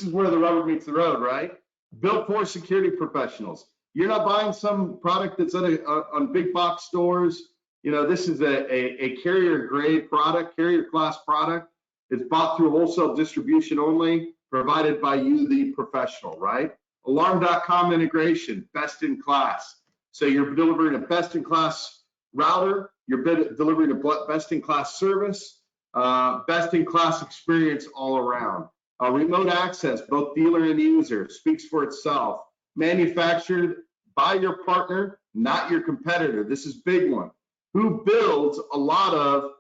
where the rubber meets the road, right? Built for security professionals. You're not buying some product that's on big box stores. You know, this is a carrier grade product, carrier class product. It's bought through wholesale distribution only, provided by you, the professional, right? Alarm.com integration, best in class. So you're delivering a best in class router, you're delivering a best in class service, best in class experience all around. Remote access, both dealer and user, speaks for itself. Manufactured by your partner, not your competitor. This is big one. Who builds a lot of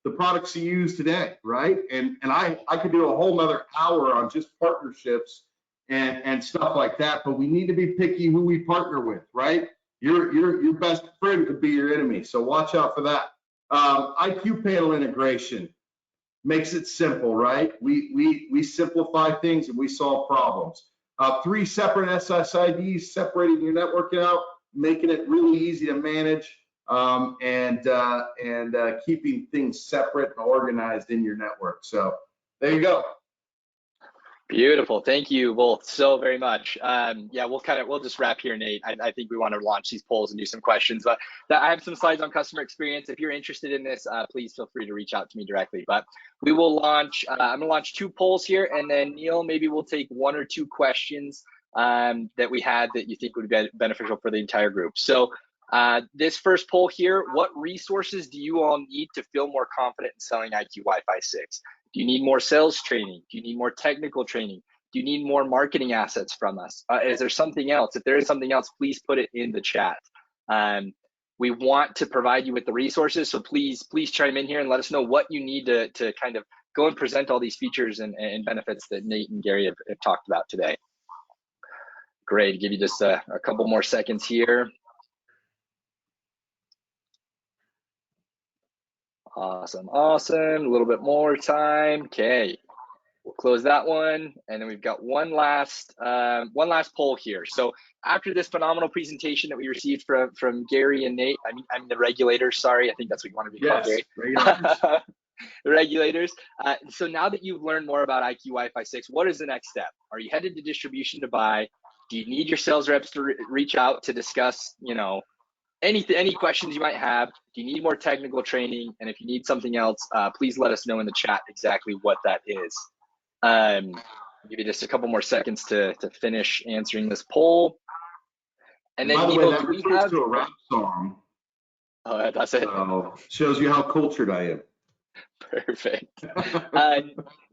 the products you use today, right? And I could do a whole nother hour on just partnerships and stuff like that, but we need to be picky who we partner with, right? Your best friend could be your enemy, so watch out for that. IQ panel integration makes it simple, right? We simplify things and we solve problems. 3 separate SSIDs separating your network out, making it really easy to manage, and keeping things separate and organized in your network. So there you go. Beautiful. Thank you both so very much. Yeah, we'll just wrap here, Nate. I think we want to launch these polls and do some questions, but I have some slides on customer experience. If you're interested in this, please feel free to reach out to me directly. But we will launch, I'm gonna launch 2 polls here, and then Neil, maybe we'll take 1 or 2 questions that we had that you think would be beneficial for the entire group. So this first poll here, what resources do you all need to feel more confident in selling IQ Wi-Fi 6? Do you need more sales training? Do you need more technical training? Do you need more marketing assets from us? Is there something else? If there is something else, please put it in the chat. We want to provide you with the resources, so please chime in here and let us know what you need to kind of go and present all these features and benefits that Nate and Gary have talked about today. Great, give you just a couple more seconds here. Awesome, awesome. A little bit more time. Okay, we'll close that one, and then we've got one last poll here. So after this phenomenal presentation that we received from Gary and Nate, I mean the regulators. Sorry, I think that's what you want to be called, Yes, Gary. regulators. The regulators. So now that you've learned more about IQ Wi-Fi 6, what is the next step? Are you headed to distribution to buy? Do you need your sales reps to reach out to discuss, you know, any questions you might have? Do you need more technical training? And if you need something else, please let us know in the chat exactly what that is. Give you just a couple more seconds to finish answering this poll. And then, by the way, Neil, that do we refers have to a rap song. Oh, that's it. So shows you how cultured I am. Perfect.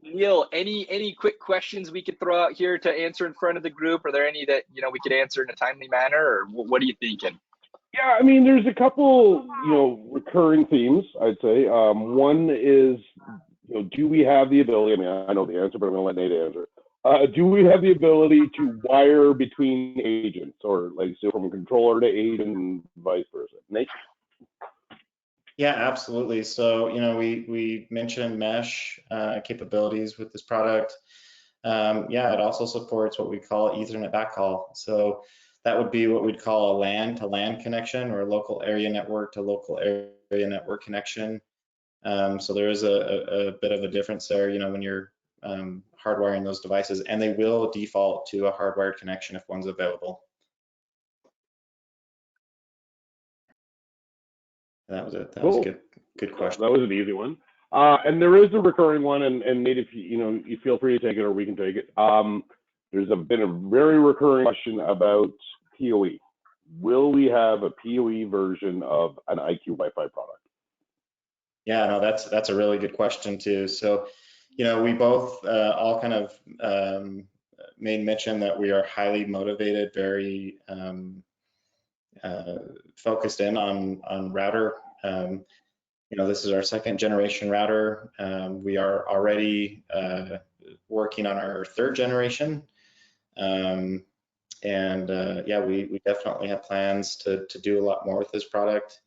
Neil, any quick questions we could throw out here to answer in front of the group? Are there any that we could answer in a timely manner, or what are you thinking? Yeah, I mean, there's a couple, recurring themes, I'd say. One is, do we have the ability, I mean, I know the answer, but I'm going to let Nate answer. Do we have the ability to wire between agents, or like say from controller to agent and vice versa? Nate? Yeah, absolutely. So, we mentioned mesh capabilities with this product. Yeah, it also supports what we call Ethernet backhaul. So that would be what we'd call a LAN to LAN connection, or a local area network to local area network connection. So there is a bit of a difference there, when you're hardwiring those devices, and they will default to a hardwired connection if one's available. That was it. That was a good question. That was an easy one. And there is a recurring one, and Nate, if you feel free to take it, or we can take it. There's been a very recurring question about PoE. Will we have a PoE version of an IQ Wi-Fi product? Yeah, no, that's a really good question too. So, we both all kind of made mention that we are highly motivated, very focused in on router. This is our 2nd generation router. We are already working on our 3rd generation. Yeah, we definitely have plans to do a lot more with this product.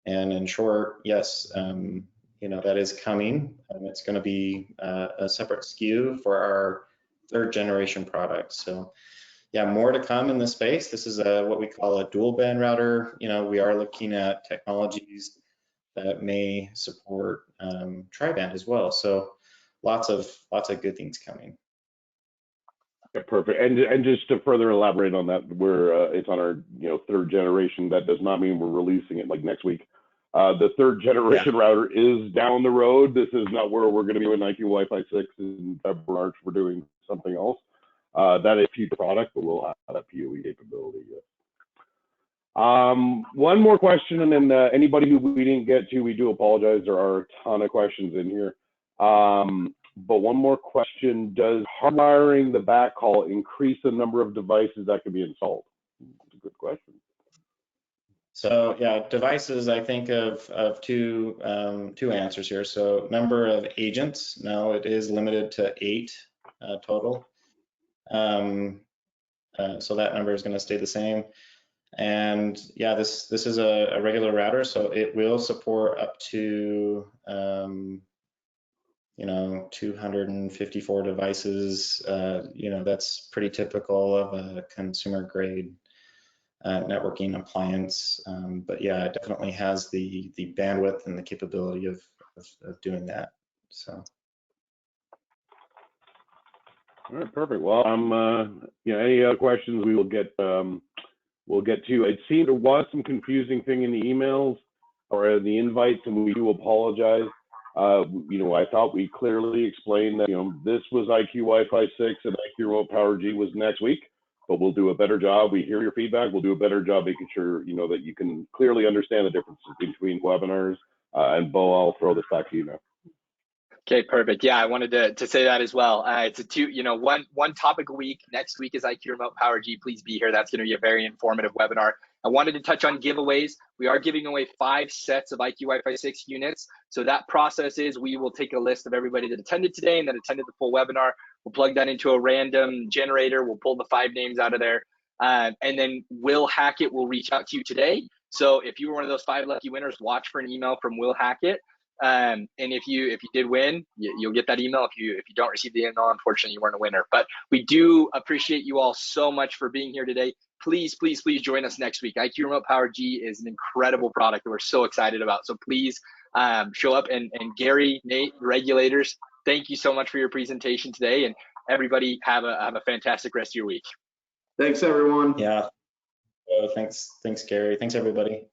And in short, yes, that is coming. It's going to be a separate SKU for our 3rd generation product. So yeah, more to come in this space. This is what we call a dual band router. We are looking at technologies that may support tri-band as well. So lots of good things coming. Yeah, perfect. And just to further elaborate on that, it's on our 3rd generation. That does not mean we're releasing it like next week. The 3rd generation router is down the road. This is not where we're going to be with IQ Wi-Fi 6 in February, March. We're doing something else. That is a future product, but we'll have that PoE capability. One more question, and then anybody who we didn't get to, we do apologize. There are a ton of questions in here. But one more question: does hardwiring the backhaul increase the number of devices that can be installed? It's a good question. So yeah, devices, I think of two answers here. So number of agents, no, it is limited to 8 total. So that number is going to stay the same. And yeah, this is a regular router, so it will support up to 254 devices. That's pretty typical of a consumer grade networking appliance. But yeah, it definitely has the bandwidth and the capability of doing that. So. All right, perfect. Well, any other questions we will get to. It seemed there was some confusing thing in the emails or the invites, and we do apologize. I thought we clearly explained that, this was IQ Wi-Fi 6 and IQ Remote Power G was next week, but we'll do a better job. We hear your feedback. We'll do a better job making sure, that you can clearly understand the differences between webinars. And Bo, I'll throw this back to you now. Okay, perfect. Yeah, I wanted to say that as well. It's one topic a week. Next week is IQ Remote Power G. Please be here. That's going to be a very informative webinar. I wanted to touch on giveaways. We are giving away 5 sets of IQ Wi-Fi 6 units. So that process is we will take a list of everybody that attended today and that attended the full webinar. We'll plug that into a random generator. We'll pull the 5 names out of there. And then Will Hackett will reach out to you today. So if you were one of those 5 lucky winners, watch for an email from Will Hackett. And if you did win, you'll get that email. If you don't receive the email, unfortunately, you weren't a winner. But we do appreciate you all so much for being here today. Please join us next week. IQ Remote Power G is an incredible product that we're so excited about. So please show up. And Gary, Nate, regulators, thank you so much for your presentation today. And everybody have a fantastic rest of your week. Thanks, everyone. Yeah. Thanks, Gary. Thanks, everybody.